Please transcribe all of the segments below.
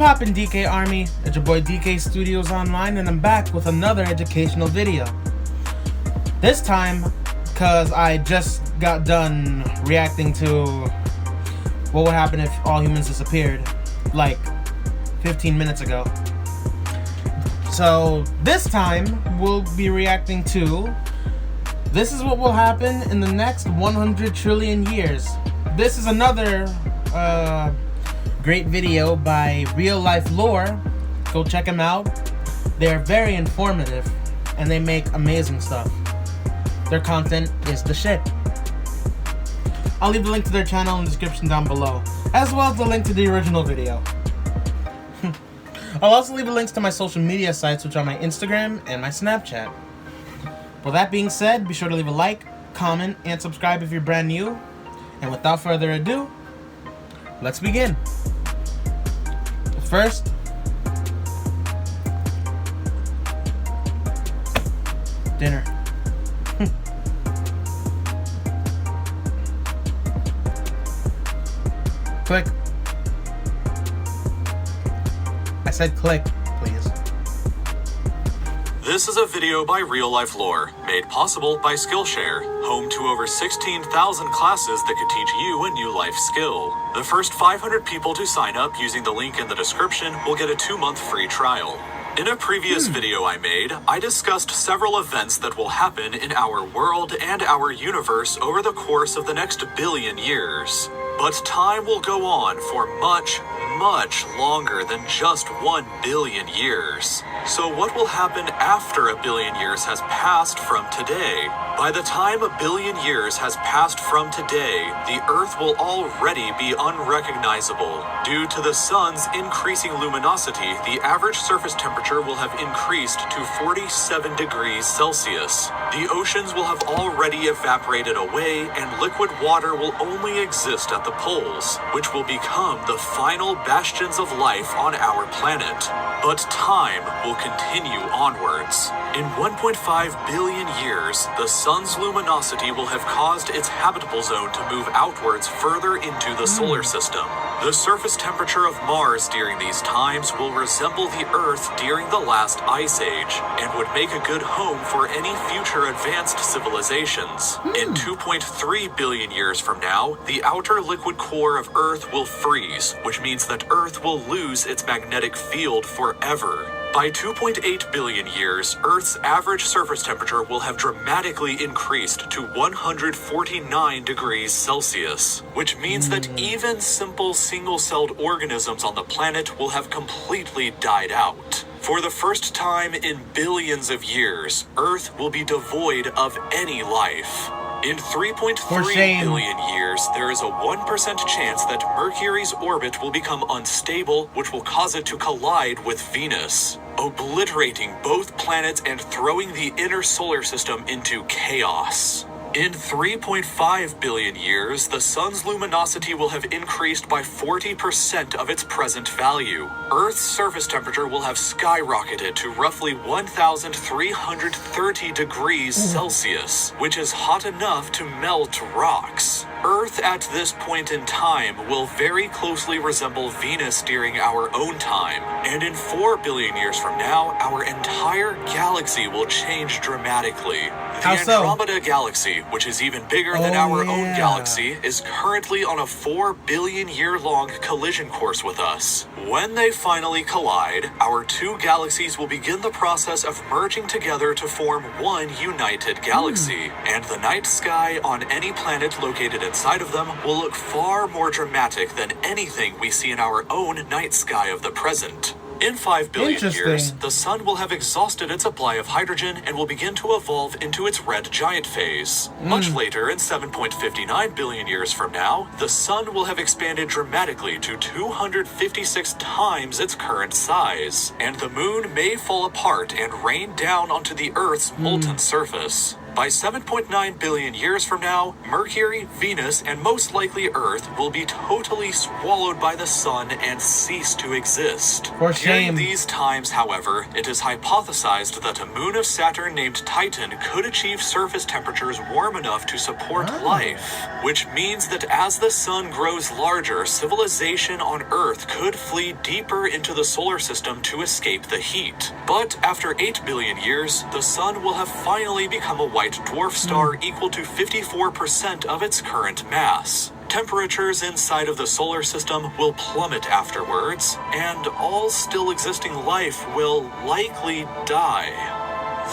poppin', DK Army? It's your boy DK Studios Online, and I'm back with another educational video. This time, because I just got done reacting to what would happen if all humans disappeared, like 15 minutes ago. So this time, we'll be reacting to this is what will happen in the next 100 trillion years. This is another great video by Real Life Lore. Go check them out. They're very informative and they make amazing stuff. Their content is the shit. I'll leave the link to their channel in the description down below, as well as the link to the original video. I'll also leave the links to my social media sites, which are my Instagram and my Snapchat. With that being said, be sure to leave a like, comment, and subscribe if you're brand new. And without further ado, let's begin. First, dinner. Click. I said click, please. This is a video by Real Life Lore, made possible by Skillshare, home to over 16,000 classes that could teach you a new life skill. The first 500 people to sign up using the link in the description will get a 2-month free trial. In a previous video I made, I discussed several events that will happen in our world and our universe over the course of the next billion years. But time will go on for much, much longer than just 1 billion years. So what will happen after a billion years has passed from today? By the time a billion years has passed from today, the Earth will already be unrecognizable. Due to the sun's increasing luminosity, the average surface temperature will have increased to 47 degrees Celsius. The oceans will have already evaporated away, and liquid water will only exist at the poles, which will become the final bastions of life on our planet. But time will continue onwards. In 1.5 billion years, the sun's luminosity will have caused its habitable zone to move outwards further into the solar system. The surface temperature of Mars during these times will resemble the Earth during the last ice age, and would make a good home for any future advanced civilizations. In 2.3 billion years from now, the outer liquid core of Earth will freeze, which means that Earth will lose its magnetic field forever. By 2.8 billion years, Earth's average surface temperature will have dramatically increased to 149 degrees Celsius, which means that even simple single-celled organisms on the planet will have completely died out. For the first time in billions of years, Earth will be devoid of any life. In 3.3 billion years, there is a 1% chance that Mercury's orbit will become unstable, which will cause it to collide with Venus, obliterating both planets and throwing the inner solar system into chaos. In 3.5 billion years, the sun's luminosity will have increased by 40% of its present value. Earth's surface temperature will have skyrocketed to roughly 1,330 degrees Celsius, which is hot enough to melt rocks. Earth at this point in time will very closely resemble Venus during our own time, and in 4 billion years from now, our entire galaxy will change dramatically. The Andromeda Galaxy, which is even bigger than our own galaxy, is currently on a 4 billion year long collision course with us. When they finally collide, our two galaxies will begin the process of merging together to form one united galaxy, and the night sky on any planet located inside of them will look far more dramatic than anything we see in our own night sky of the present. In 5 billion years, the sun will have exhausted its supply of hydrogen and will begin to evolve into its red giant phase. Much later, in 7.59 billion years from now, the sun will have expanded dramatically to 256 times its current size, and the moon may fall apart and rain down onto the Earth's molten surface. By 7.9 billion years from now, Mercury, Venus, and most likely Earth will be totally swallowed by the sun and cease to exist. For shame. During these times, however, it is hypothesized that a moon of Saturn named Titan could achieve surface temperatures warm enough to support life, which means that as the sun grows larger, civilization on Earth could flee deeper into the solar system to escape the heat. But after 8 billion years, the sun will have finally become a white dwarf star equal to 54% of its current mass. Temperatures inside of the solar system will plummet afterwards, and all still existing life will likely die.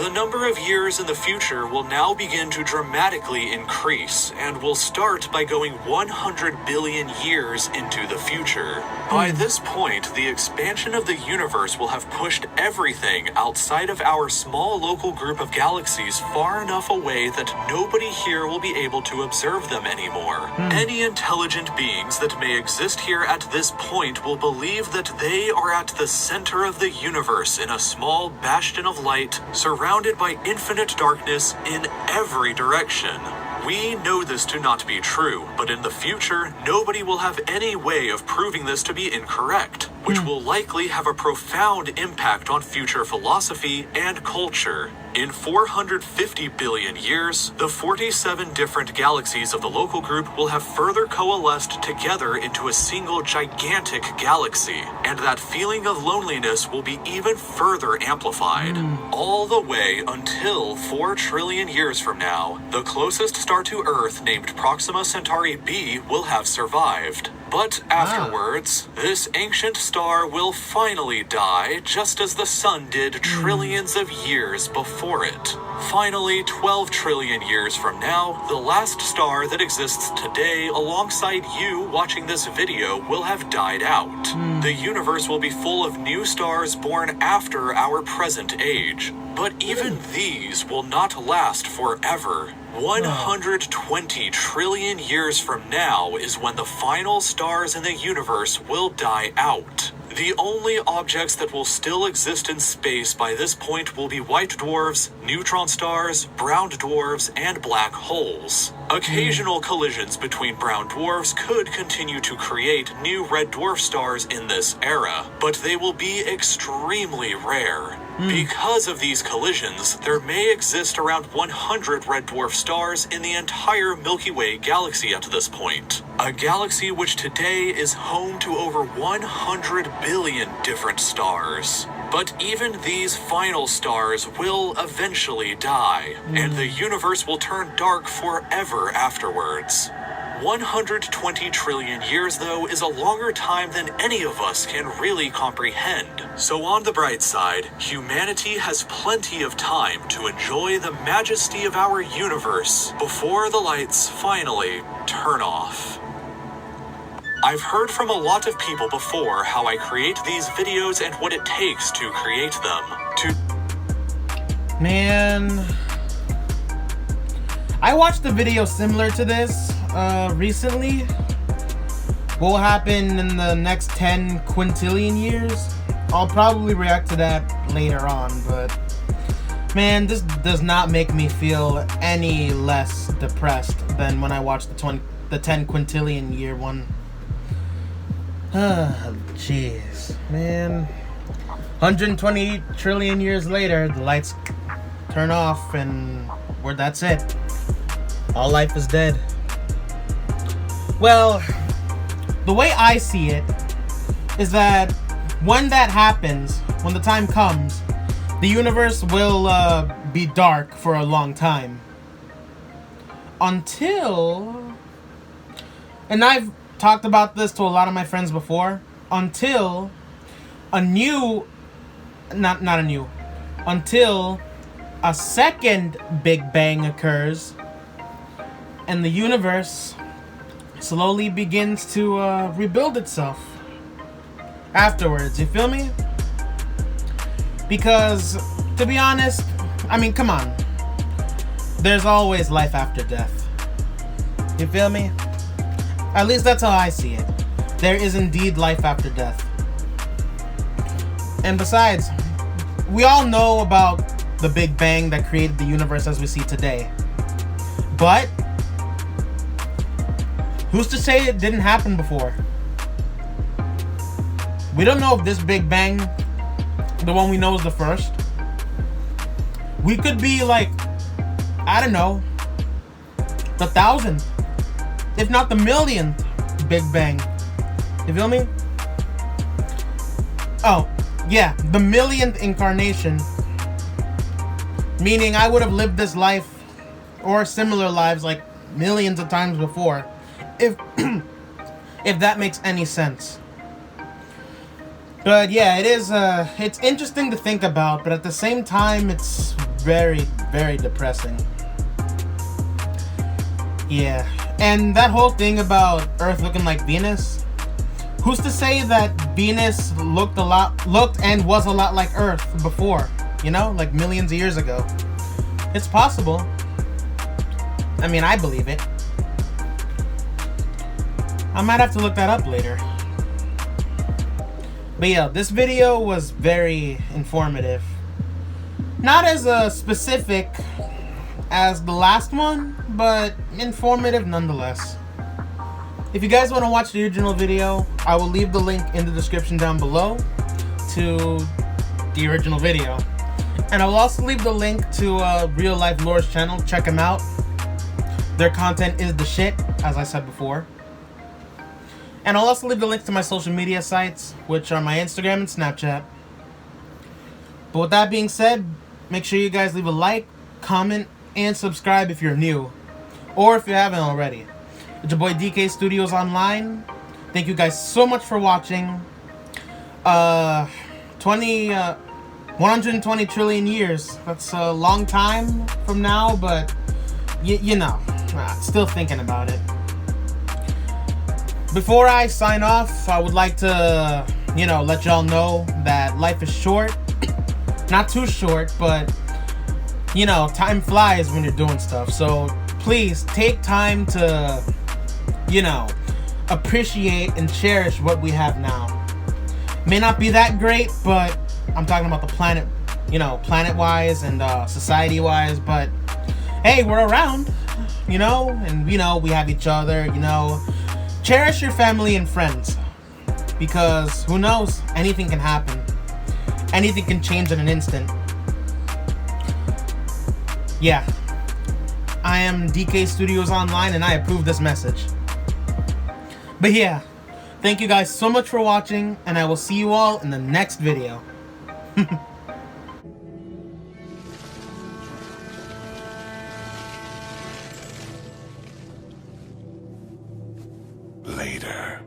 The number of years in the future will now begin to dramatically increase, and will start by going 100 billion years into the future. By this point, the expansion of the universe will have pushed everything outside of our small local group of galaxies far enough away that nobody here will be able to observe them anymore. Any intelligent beings that may exist here at this point will believe that they are at the center of the universe in a small bastion of light, surrounded by infinite darkness in every direction. We know this to not be true, but in the future, nobody will have any way of proving this to be incorrect, which will likely have a profound impact on future philosophy and culture. In 450 billion years, the 47 different galaxies of the local group will have further coalesced together into a single gigantic galaxy, and that feeling of loneliness will be even further amplified. All the way until 4 trillion years from now, the closest star to Earth, named Proxima Centauri b, will have survived. But afterwards, this ancient star will finally die, just as the sun did trillions of years before it. Finally, 12 trillion years from now, the last star that exists today alongside you watching this video will have died out. The universe will be full of new stars born after our present age. But even these will not last forever. 120 trillion years from now is when the final stars in the universe will die out. The only objects that will still exist in space by this point will be white dwarfs, neutron stars, brown dwarfs, and black holes. Occasional collisions between brown dwarfs could continue to create new red dwarf stars in this era, but they will be extremely rare. Because of these collisions, there may exist around 100 red dwarf stars in the entire Milky Way galaxy at this point. A galaxy which today is home to over 100 billion different stars. But even these final stars will eventually die, and the universe will turn dark forever afterwards. 120 trillion years, though, is a longer time than any of us can really comprehend. So on the bright side, humanity has plenty of time to enjoy the majesty of our universe before the lights finally turn off. I've heard from a lot of people before how I create these videos and what it takes to create them. Man, I watched a video similar to this recently. What will happen in the next 10 quintillion years? I'll probably react to that later on, but man, this does not make me feel any less depressed than when I watched the 10 quintillion year one. Jeez, man. 120 trillion years later, the lights turn off and that's it. All life is dead. Well, the way I see it is that when that happens, when the time comes, the universe will be dark for a long time. Until, and I've talked about this to a lot of my friends before, until until a second Big Bang occurs and the universe slowly begins to rebuild itself afterwards. You feel me? Because, to be honest, I mean, come on. There's always life after death. You feel me? At least that's how I see it. There is indeed life after death. And besides, we all know about the Big Bang that created the universe as we see today. But who's to say it didn't happen before? We don't know if this Big Bang, the one we know, is the first. We could be like, I don't know, the 1,000th, if not the 1,000,000th Big Bang. You feel me? Oh, yeah, the 1,000,000th incarnation. Meaning I would have lived this life or similar lives like millions of times before. If that makes any sense. But yeah, it is it's interesting to think about, but at the same time it's very, very depressing. Yeah. And that whole thing about Earth looking like Venus, who's to say that Venus looked and was a lot like Earth before, you know, like millions of years ago? It's possible. I mean, I believe it. I might have to look that up later. But yeah, this video was very informative. Not as specific as the last one, but informative nonetheless. If you guys want to watch the original video, I will leave the link in the description down below to the original video. And I will also leave the link to Real Life Lore's channel. Check them out. Their content is the shit, as I said before. And I'll also leave the links to my social media sites, which are my Instagram and Snapchat. But with that being said, make sure you guys leave a like, comment, and subscribe if you're new, or if you haven't already. It's your boy DK Studios Online. Thank you guys so much for watching. 120 trillion years. That's a long time from now, but you know, still thinking about it. Before I sign off, I would like to, let y'all know that life is short. Not too short, but, time flies when you're doing stuff. So please take time to, appreciate and cherish what we have now. May not be that great, but I'm talking about the planet, planet-wise and society-wise. But hey, we're around, and, we have each other, Cherish your family and friends, because who knows, anything can happen. Anything can change in an instant. Yeah. I am DK Studios Online, and I approve this message. But yeah, thank you guys so much for watching, and I will see you all in the next video. Later.